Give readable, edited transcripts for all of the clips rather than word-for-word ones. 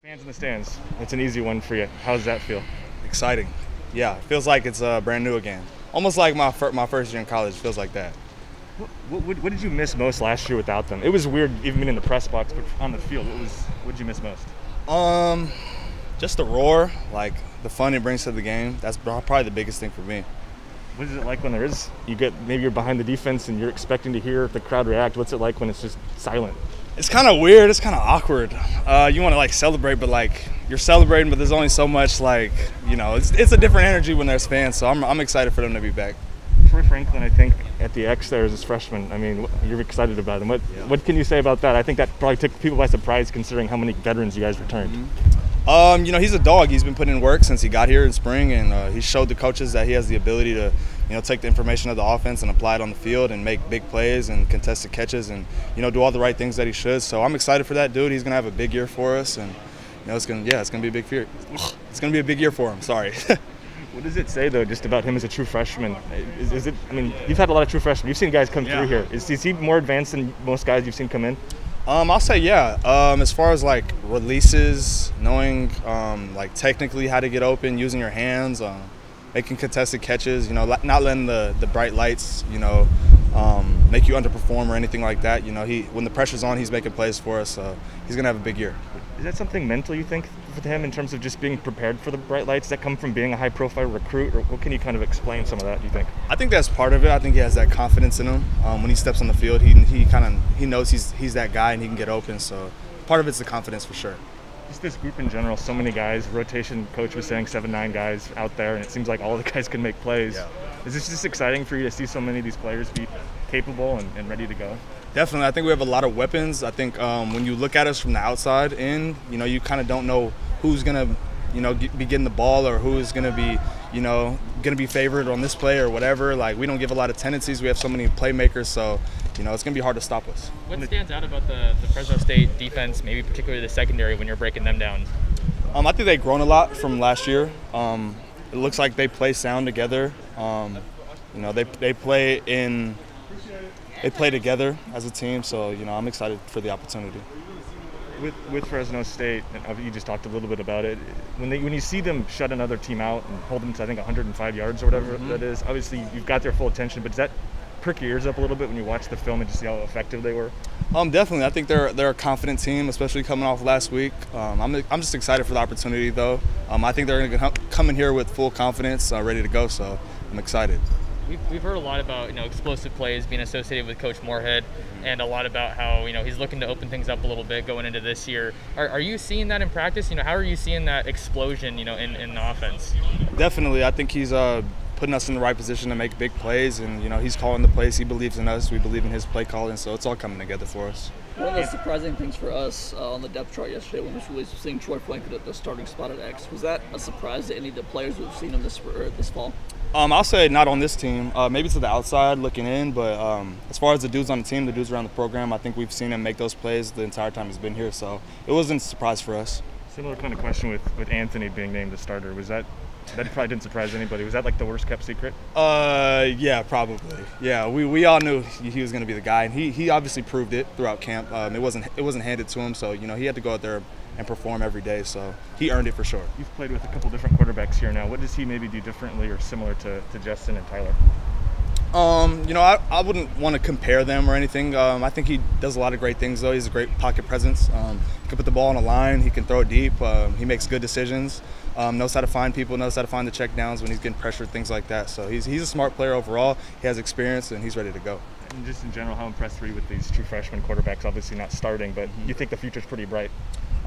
Fans in the stands. It's an easy one for you. How does that feel? Exciting. Yeah, it feels like it's brand new again. Almost like my first year in college. It feels like that. What did you miss most last year without them? It was weird even being in the press box, but on the field, what did you miss most? Just the roar, like the fun it brings to the game. That's probably the biggest thing for me. What is it like when maybe you're behind the defense and you're expecting to hear the crowd react? What's it like when it's just silent? It's kind of weird. It's kind of awkward. You want to like celebrate, but like you're celebrating, but there's only so much it's a different energy when there's fans. So I'm excited for them to be back. Troy Franklin, I think, at the X there as his freshman. I mean, you're excited about him. What can you say about that? I think that probably took people by surprise considering how many veterans you guys returned. He's a dog. He's been putting in work since he got here in spring, and he showed the coaches that he has the ability to, take the information of the offense and apply it on the field and make big plays and contested catches and, do all the right things that he should. So I'm excited for that dude. He's going to have a big year for us, and, it's going to be a big year. It's going to be a big year for him. Sorry. What does it say, though, just about him as a true freshman? Is it? I mean, you've had a lot of true freshmen. You've seen guys come through here. Is he more advanced than most guys you've seen come in? I'll say yeah. As far as like releases, knowing technically how to get open, using your hands, making contested catches, not letting the bright lights, make you underperform or anything like that. When the pressure's on, he's making plays for us. So he's gonna have a big year. Is that something mental you think with him in terms of just being prepared for the bright lights? Does that come from being a high-profile recruit, or what can you kind of explain some of that? Do you think? I think that's part of it. I think he has that confidence in him. When he steps on the field, he knows he's that guy and he can get open. So part of it's the confidence for sure. Just this group in general, so many guys. Rotation coach was saying 7-9 guys out there, and it seems like all the guys can make plays. Yeah. Is this just exciting for you to see so many of these players be capable and ready to go? Definitely. I think we have a lot of weapons. I think when you look at us from the outside in, you kind of don't know who's going to, be getting the ball or who's going to be, going to be favored on this play or whatever. Like, we don't give a lot of tendencies. We have so many playmakers, so, it's going to be hard to stop us. What stands out about the Fresno State defense, maybe particularly the secondary, when you're breaking them down? I think they've grown a lot from last year. It looks like they play sound together. They play together as a team, so I'm excited for the opportunity. With Fresno State, you just talked a little bit about it. When you see them shut another team out and hold them to I think 105 yards or whatever that is, obviously you've got their full attention. But does that perk your ears up a little bit when you watch the film and just see how effective they were? Definitely. I think they're a confident team, especially coming off last week. I'm just excited for the opportunity, though. I think they're going to come in here with full confidence, ready to go. So I'm excited. We've heard a lot about explosive plays being associated with Coach Moorhead, and a lot about how he's looking to open things up a little bit going into this year. Are you seeing that in practice? How are you seeing that explosion in the offense? Definitely. I think he's putting us in the right position to make big plays, and he's calling the plays. He believes in us. We believe in his play calling, so it's all coming together for us. One of the surprising things for us on the depth chart yesterday when it was released was seeing Troy Franklin at the starting spot at X. Was that a surprise to any of the players who've seen him this fall? I'll say not on this team. Maybe to the outside looking in, but as far as the dudes on the team, the dudes around the program, I think we've seen him make those plays the entire time he's been here. So it wasn't a surprise for us. Similar kind of question with Anthony being named the starter. That probably didn't surprise anybody. Was that like the worst kept secret? Yeah, probably. Yeah, we all knew he was going to be the guy, and he obviously proved it throughout camp. It wasn't handed to him, so he had to go out there and perform every day. So he earned it for sure. You've played with a couple different quarterbacks here now. What does he maybe do differently or similar to Justin and Tyler? I wouldn't want to compare them or anything. I think he does a lot of great things, though. He's a great pocket presence. He can put the ball on a line. He can throw it deep. He makes good decisions. Knows how to find people, knows how to find the check downs when he's getting pressured, things like that. So he's a smart player overall. He has experience, and he's ready to go. And just in general, how impressed were you with these true freshman quarterbacks? Obviously not starting, but you think the future's pretty bright?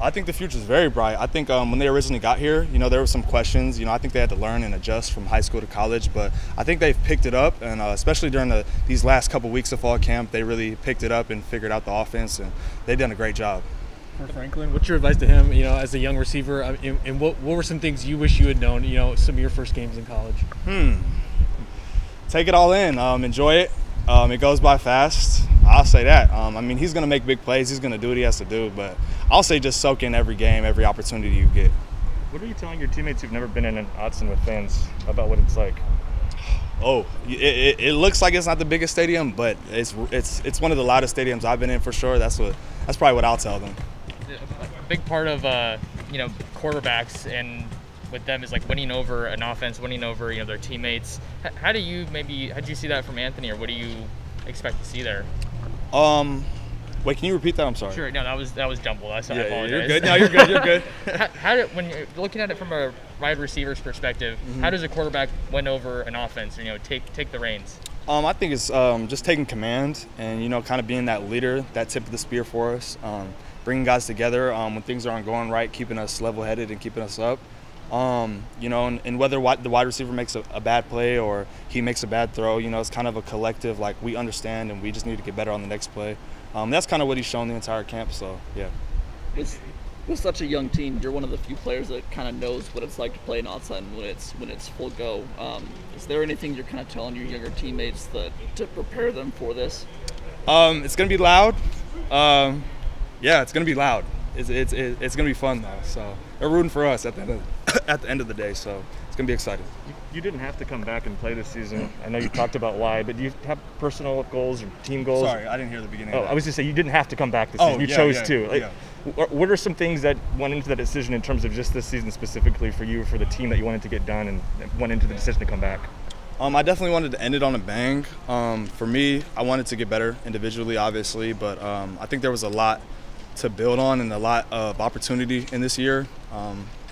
I think the future's very bright. I think when they originally got here, there were some questions. I think they had to learn and adjust from high school to college, but I think they've picked it up, and especially during these last couple weeks of fall camp, they really picked it up and figured out the offense, and they've done a great job. For Franklin, what's your advice to him, as a young receiver, and what were some things you wish you had known, some of your first games in college? Take it all in, enjoy it. It goes by fast. I'll say that. He's going to make big plays. He's going to do what he has to do, but I'll say just soak in every game, every opportunity you get. What are you telling your teammates who've never been in an Autzen with fans about what it's like? It looks like it's not the biggest stadium, but it's one of the loudest stadiums I've been in for sure. That's probably what I'll tell them. A big part of quarterbacks and with them is like winning over an offense, winning over their teammates. How do you see that from Anthony, or what do you expect to see there? Wait, can you repeat that? I'm sorry. Sure. No, that was jumbled. I apologize. You're good. No, you're good. You're good. When you're looking at it from a wide receiver's perspective, how does a quarterback win over an offense? Take the reins. I think it's just taking command and kind of being that leader, that tip of the spear for us, bringing guys together when things aren't going right, keeping us level-headed and keeping us up. And whether the wide receiver makes a bad play or he makes a bad throw, it's kind of a collective, like, we understand and we just need to get better on the next play. That's kind of what he's shown the entire camp, so yeah. With such a young team, you're one of the few players that kind of knows what it's like to play an outside when it's full go. Is there anything you're kind of telling your younger teammates to prepare them for this? It's gonna be loud. Yeah, it's gonna be loud. It's gonna be fun though. So they're rooting for us at the end of the day. So it's gonna be exciting. You didn't have to come back and play this season. I know you talked about why, but do you have personal goals or team goals? Sorry, I didn't hear the beginning. I was just saying you didn't have to come back this season. You chose to. What are some things that went into that decision in terms of just this season specifically for you, for the team that you wanted to get done and went into the decision to come back? I definitely wanted to end it on a bang. For me, I wanted to get better individually, obviously, but I think there was a lot to build on and a lot of opportunity in this year.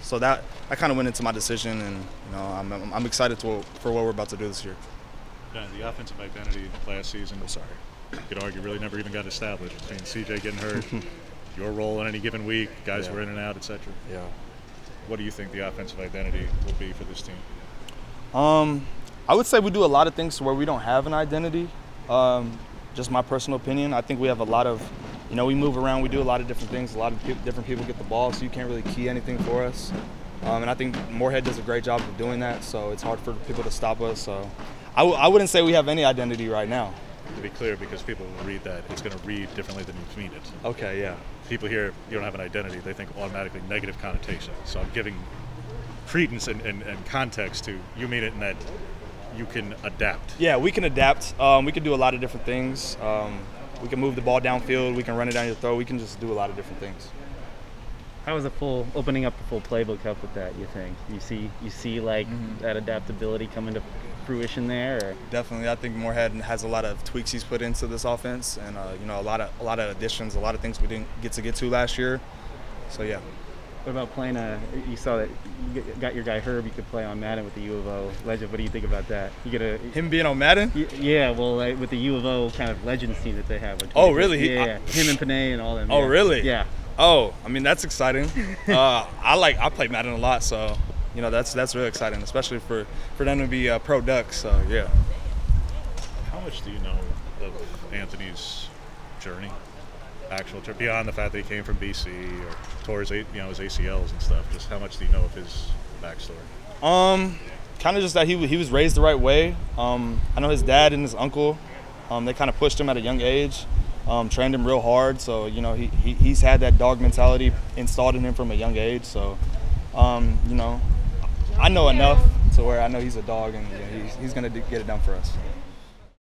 So that kind of went into my decision, and I'm excited for what we're about to do this year. Yeah, the offensive identity last season, you could argue, really never even got established. Between CJ getting hurt, your role on any given week, guys were in and out, etc. Yeah. What do you think the offensive identity will be for this team? I would say we do a lot of things where we don't have an identity. Just my personal opinion. I think we have a lot of, we move around, we do a lot of different things. A lot of different people get the ball, so you can't really key anything for us. And I think Moorhead does a great job of doing that, so it's hard for people to stop us. So I wouldn't say we have any identity right now. To be clear, because people will read that, it's going to read differently than you mean it. Okay, yeah. People hear you don't have an identity, they think automatically negative connotation. So I'm giving credence and context to you mean it in that you can adapt. Yeah, we can adapt. We can do a lot of different things. We can move the ball downfield. We can run it down your throat. We can just do a lot of different things. How is opening up the full playbook help with that, you think? You see like that adaptability coming to fruition there? Or? Definitely. I think Moorhead has a lot of tweaks he's put into this offense, and a lot of additions, a lot of things we didn't get to last year. So yeah. What about playing you saw that you got your guy Herb, you could play on Madden with the U of O legend. What do you think about that? Him being on Madden? Yeah, well, with the U of O kind of legends team that they have. Oh, really? Yeah, him and Panay and all them. Oh, yeah. really? Yeah. Oh, I mean, that's exciting. I play Madden a lot, so that's really exciting, especially for them to be pro Ducks. So yeah. How much do you know of Anthony's journey? Actual trip, beyond the fact that he came from BC or tore his ACLs and stuff. Just how much do you know of his backstory? Kind of just that he was raised the right way. I know his dad and his uncle, they kind of pushed him at a young age, trained him real hard. So he's had that dog mentality installed in him from a young age. So I know enough to where I know he's a dog, and he's gonna get it done for us.